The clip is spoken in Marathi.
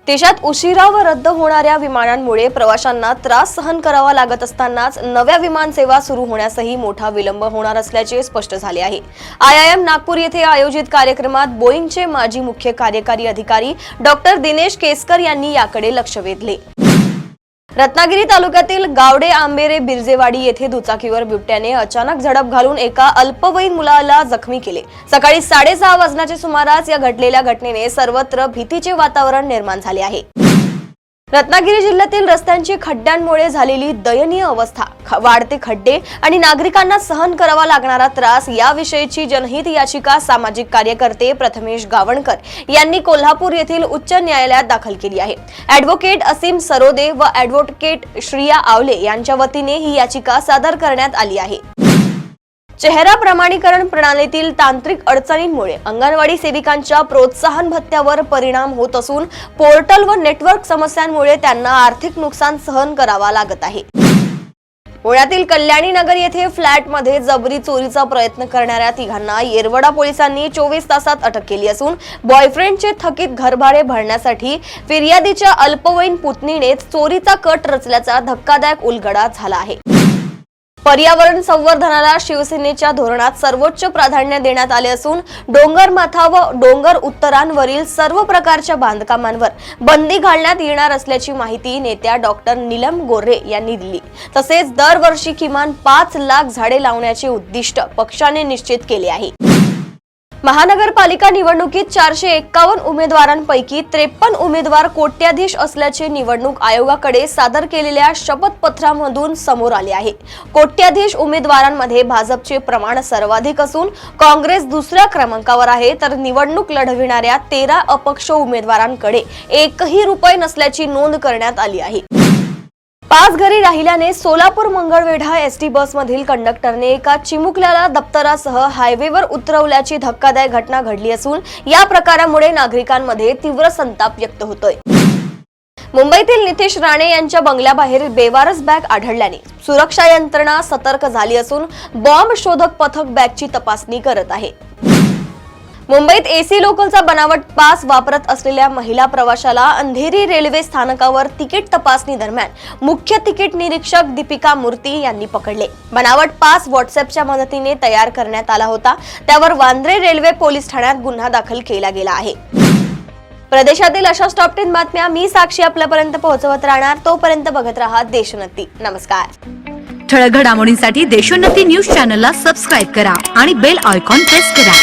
देशात उशिरा व रद्द होणाऱ्या विमानांमुळे प्रवाशांना त्रास सहन करावा लागत असतानाच नव्या विमान सेवा सुरू होण्यासही मोठा विलंब होणार असल्याचे स्पष्ट झाले आहे। IIM नागपूर येथे आयोजित कार्यक्रमात बोईंगचे माजी मुख्य कार्यकारी अधिकारी डॉक्टर दिनेश केसकर यांनी याकडे लक्ष वेधले। रत्नागिरी तालुक्यातील गावडे आंबेरे बिरजेवाडी येथे दुचाकीवर बिबट्याने अचानक झडप घालून एका अल्पवयीन मुलाला जखमी केले। सकाळी 6:30 वाजण्याच्या सुमारास या घडलेल्या घटनेने सर्वत्र भीतीचे वातावरण निर्माण झाले आहे। रत्नागिरी जिल्ह्यातील रस्त्यांची खड्ड्यांमुळे झालेली दयनीय अवस्था, वाढते खड्डे आणि नागरिकांना सहन करावा लागणारा त्रास याविषयीची जनहित याचिका सामाजिक कार्यकर्ते प्रथमेश गावणकर यांनी कोल्हापूर येथील उच्च न्यायालयात दाखल केली आहे। ॲडव्होकेट असीम सरोदे व ॲडव्होकेट श्रिया आवले यांच्या वतीने ही याचिका सादर करण्यात आली आहे। चेहरा प्रमाणीकरण प्रणालीतील तांत्रिक अडचणींमुळे अंगणवाडी सेविकांच्या प्रोत्साहन भत्त्यावर परिणाम होत असून पोर्टल व नेटवर्क समस्यांमुळे त्यांना आर्थिक नुकसान सहन करावा लागत आहे। पुण्यातील कल्याणी नगर येथे फ्लॅटमध्ये जबरी चोरीचा प्रयत्न करणाऱ्या तिघांना येरवडा पोलिसांनी 24 तासात अटक केली असून बॉयफ्रेंडचे थकीत घरभाडे भरण्यासाठी फिर्यादीच्या अल्पवयीन पुतणीने चोरीचा कट रचल्याचा धक्कादायक उलगडा झाला आहे। पर्यावरण संवर्धनाला शिवसेनेच्या धोरणात सर्वोच्च प्राधान्य देण्यात आले असून डोंगरमाथा व डोंगर उत्तरांवरील सर्व प्रकारच्या बांधकामांवर बंदी घालण्यात येणार असल्याची माहिती नेत्या डॉक्टर नीलम गोरे यांनी दिली। तसेच दरवर्षी किमान 5 लाख झाडे लावण्याचे उद्दिष्ट पक्षाने निश्चित केले आहे। महानगरपालिका निवडणुकीत 451 उमेदवारांपैकी 53 उमेदवार कोट्याधीश असल्याचे निवडणूक आयोगाकडे सादर केलेल्या शपथपत्रामधून समोर आले आहे। कोट्याधीश उमेदवारांमध्ये भाजपचे प्रमाण सर्वाधिक असून काँग्रेस दुसऱ्या क्रमांकावर आहे, तर निवडणूक लढविणाऱ्या 13 अपक्ष उमेदवारांकडे एकही रुपये नसल्याची नोंद करण्यात आली आहे। पाच घरी राहिल्याने सोलापूर मंगळवेढा एसटी बसमधील कंडक्टरने एका चिमुकल्याला दप्तरासह हायवेवर उतरवल्याची धक्कादायक घटना घडली असून या प्रकारामुळे नागरिकांमध्ये तीव्र संताप व्यक्त होतोय। मुंबईतील नितेश राणे यांच्या बंगल्याबाहेर बेवारस बॅग आढळल्याने सुरक्षा यंत्रणा सतर्क झाली असून बॉम्ब शोधक पथक बॅगची तपासणी करत आहे। मुंबईत एसी लोकलचा बनावट पास वापरत असलेल्या महिला प्रवाशाला अंधेरी रेल्वे स्थानकावर तिकीट तपासणी दरम्यान मुख्य तिकीट निरीक्षक दीपिका मूर्ती यांनी पकडले। बनावट पास व्हॉट्सअपच्या मदतीने तयार करण्यात आला होता, त्यावर वांद्रे रेल्वे पोलीस ठाण्यात गुन्हा दाखल केला गेला आहे। प्रदेशातील अशाच टॉप 10 बातम्या मी साक्षी आपल्यापर्यंत पोहोचवत राहणार। तोपर्यंत बघत राहा देशोन्नती। नमस्कार। ठळक घडामोडींसाठी देशोन्नती न्यूज चॅनलला सबस्क्राइब करा आणि बेल आयकॉन प्रेस करा।